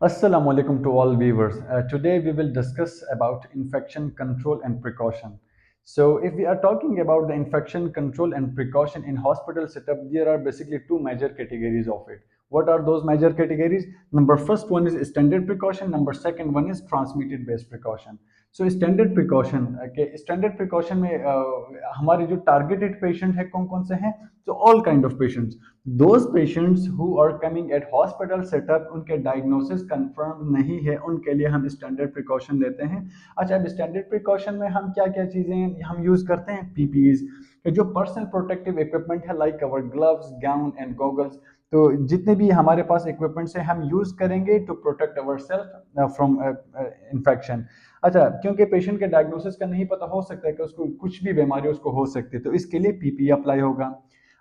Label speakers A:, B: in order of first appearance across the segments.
A: Assalamu alaikum to all viewers. Today we will discuss about infection control and precaution. So if we are talking about the infection control and precaution in hospital setup, there are basically two major categories of it. What are those major categories? Number first one is standard precaution. Number second one is transmitted based precaution. So standard precaution के standard precaution में हमारे जो targeted patient है कौन कौन से हैं, तो all kind of patients, those patients who are coming at hospital setup, उनके डायग्नोसिस कंफर्म नहीं है, उनके लिए हम स्टैंडर्ड प्रिकॉशन लेते हैं। अच्छा, अब स्टैंडर्ड प्रिकॉशन में हम क्या क्या चीज़ें हम यूज़ करते हैं? पीपीईज, जो पर्सनल प्रोटेक्टिव इक्विपमेंट है, like our gloves, gown and goggles. तो जितने भी हमारे पास इक्विपमेंट्स हैं हम यूज़ करेंगे to protect our self from infection. अच्छा, क्योंकि पेशेंट के डायग्नोसिस का नहीं पता, हो सकता है कि उसको कुछ भी बीमारी उसको हो सकती है, तो इसके लिए पीपीई अप्लाई होगा।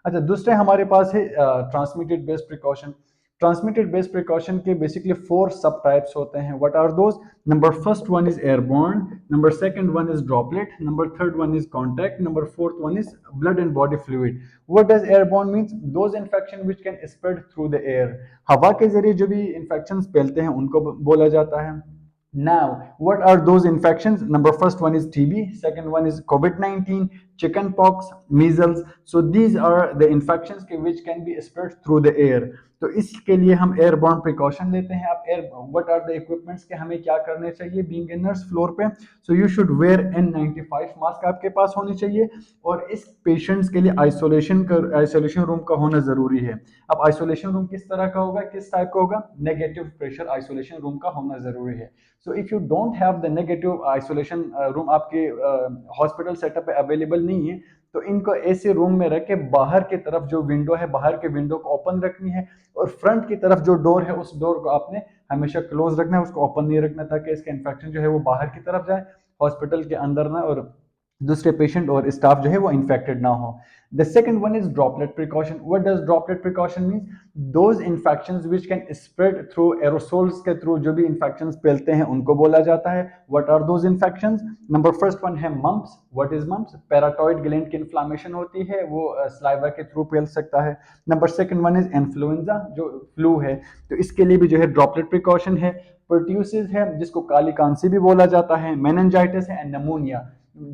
A: अच्छा, दूसरे हमारे पास है transmitted based precaution. Transmitted based precaution के बेसिकली 4 सब टाइप्स होते हैं। What are those? Number first one is airborne, number second one is droplet, number third one is contact, number fourth one is blood and body fluid. What does airborne means? Those infection which can spread through the air. हवा के जरिए जो भी infection फैलते हैं उनको बोला जाता है। Now, what are those infections? Number first one is TB, second one is COVID-19, chickenpox, measles. So these are the infections which can be spread through the air. तो इसके लिए हम एयरबॉर्न प्रिकॉशन लेते हैं। आप air what are the equipments के हमें क्या करने चाहिए बीइंग इन नर्स फ्लोर पे? So you should wear N95 mask आपके पास होनी चाहिए, और इस पेशेंट्स के लिए आइसोलेशन रूम का होना जरूरी है। अब आइसोलेशन रूम किस तरह का होगा, किस टाइप का होगा? नेगेटिव प्रेशर आइसोलेशन रूम का होना जरूरी है। So if you don't have the negative isolation room, आपके हॉस्पिटल सेटअप पे अवेलेबल नहीं है, तो इनको ऐसे रूम में रख के बाहर की तरफ जो विंडो है, बाहर के विंडो को ओपन रखनी है, और फ्रंट की तरफ जो डोर है उस डोर को आपने हमेशा क्लोज रखना है, उसको ओपन नहीं रखना, ताकि इसका इन्फेक्शन जो है वो बाहर की तरफ जाए, हॉस्पिटल के अंदर ना, और दूसरे पेशेंट और स्टाफ जो है वो इन्फेक्टेड ना हो। The second one is droplet precaution. What does droplet precaution mean? Those infections which can spread through aerosols के थ्रू जो भी infections फैलते हैं उनको बोला जाता है। What are those infections? Number first one है mumps. What is mumps? Parotid gland की inflammation होती है, वो saliva के थ्रू फैल सकता है। Number second one is influenza, जो फ्लू है, तो इसके लिए भी जो है droplet precaution है। Pertussis है, जिसको काली कांसी भी बोला जाता है, meningitis है, and pneumonia,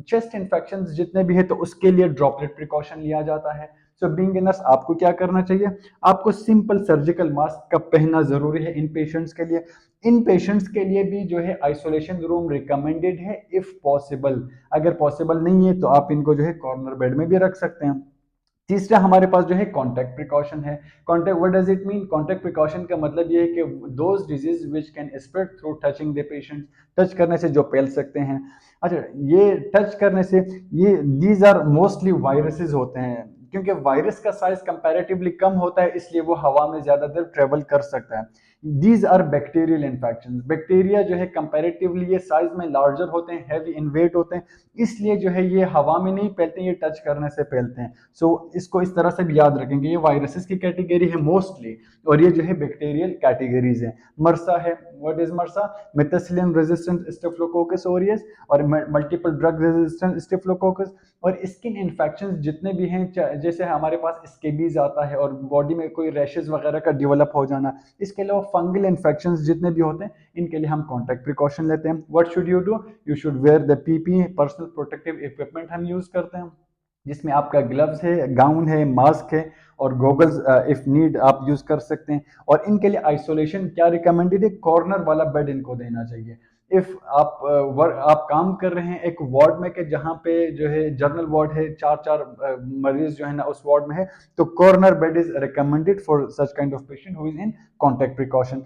A: चेस्ट इन्फेक्शन जितने भी है, तो उसके लिए ड्रॉपलेट प्रिकॉशन लिया जाता है। सो बीइंग ए नर्स आपको क्या करना चाहिए? आपको सिंपल सर्जिकल मास्क का पहनना जरूरी है इन पेशेंट्स के लिए। इन पेशेंट्स के लिए भी जो है आइसोलेशन रूम रिकमेंडेड है इफ पॉसिबल। अगर पॉसिबल नहीं है तो आप इनको जो है कॉर्नर बेड में भी रख सकते हैं। तीसरा हमारे पास जो है कॉन्टैक्ट प्रिकॉशन है। Contact, what does it mean? Contact precaution का मतलब ये है कि those disease which can spread through touching the patient, touch करने से जो फैल सकते हैं। अच्छा, ये टच करने से, ये दीज आर मोस्टली वायरसेस होते हैं, क्योंकि वायरस का साइज कंपैरेटिवली कम होता है, इसलिए वो हवा में ज्यादा देर ट्रेवल कर सकता है। These are bacterial infection. Bacteria जो है कंपैरेटिवली ये साइज में लार्जर होते हैं, हैवी इन वेट होते हैं, इसलिए जो है ये हवा में नहीं फैलते, ये टच करने से फैलते हैं। सो इसको इस तरह से भी याद रखेंगे, ये वायरसेस की कैटेगरी है मोस्टली, और ये जो है बैक्टीरियल कैटेगरीज है। मरसा है, what is मरसा? Methicillin resistant staphylococcus aureus और मल्टीपल ड्रग रेजिस्टेंट स्टेफिलोकोकस। और स्किन इन्फेक्शन जितने भी हैं, जैसे हमारे पास स्केबीज आता है और बॉडी में कोई रैशेज वगैरह का डेवलप हो जाना, इसके अलावा फंगल इन्फेक्शन जितने भी होते हैं, इनके लिए हम कॉन्टैक्ट प्रिकॉशन लेते हैं। What should you do? You should wear the PP, personal protective equipment हम यूज करते हैं, जिसमें आपका ग्लव्स है, गाउन है, मास्क है, और गॉगल्स इफ नीड आप यूज कर सकते हैं। और इनके लिए आइसोलेशन क्या रिकमेंडेड है? कॉर्नर वाला बेड इनको देना चाहिए। इफ आप काम कर रहे हैं एक वार्ड में, के जहाँ पे जो है जनरल वार्ड है, चार चार मरीज जो है ना उस वार्ड में है, तो corner bed is recommended for such kind of patient who is in contact precaution.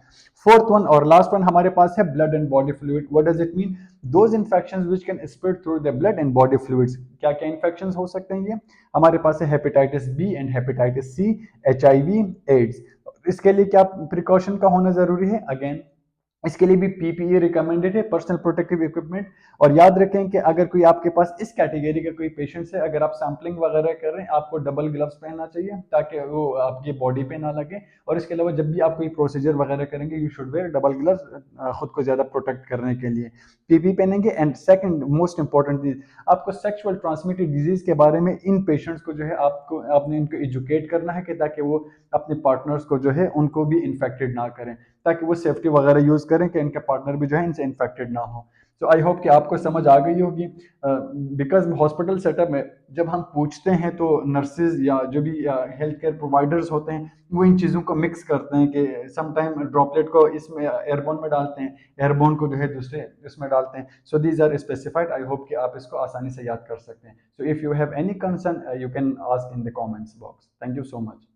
A: Fourth one और लास्ट वन हमारे पास है blood and body fluid. What does it mean? Those infections which can spread through the blood and body fluids. क्या क्या infections हो सकते हैं? ये हमारे पास है hepatitis B and hepatitis C, HIV, AIDS. इसके लिए क्या प्रिकॉशन का होना जरूरी है? अगेन इसके लिए भी पीपीई रिकमेंडेड है, पर्सनल प्रोटेक्टिव इक्विपमेंट। और याद रखें कि अगर कोई आपके पास इस कैटेगरी का कोई पेशेंट है, अगर आप सैम्पलिंग वगैरह कर रहे हैं, आपको डबल ग्लव्स पहनना चाहिए ताकि वो आपकी बॉडी पे ना लगे। और इसके अलावा जब भी आप कोई प्रोसीजर वगैरह करेंगे, you should wear double gloves, खुद को ज्यादा प्रोटेक्ट करने के लिए पीपी पहनेंगे। एंड सेकंड मोस्ट इंपॉर्टेंट चीज, आपको सेक्सुअल ट्रांसमिटेड डिजीज के बारे में इन पेशेंट्स को जो है आपने इनको एजुकेट करना है, कि ताकि वो अपने पार्टनर्स को जो है उनको भी इन्फेक्टेड ना करें। ताकि वो सेफ्टी वगैरह यूज़ करें कि इनके पार्टनर भी जो है इनसे इन्फेक्टेड ना हो। तो आई होप कि आपको समझ आ गई होगी। बिकॉज हॉस्पिटल सेटअप में जब हम पूछते हैं तो नर्सेज या जो भी हेल्थ केयर प्रोवाइडर्स होते हैं वो इन चीज़ों को मिक्स करते हैं कि समटाइम ड्रॉपलेट को इसमें एयरबोन में डालते हैं, एयरबोन को जो है दूसरे इसमें डालते हैं। So these are specified. I hope कि आप इसको आसानी से याद कर सकते हैं। So if you have any concern you can ask in the comments box. Thank you so much.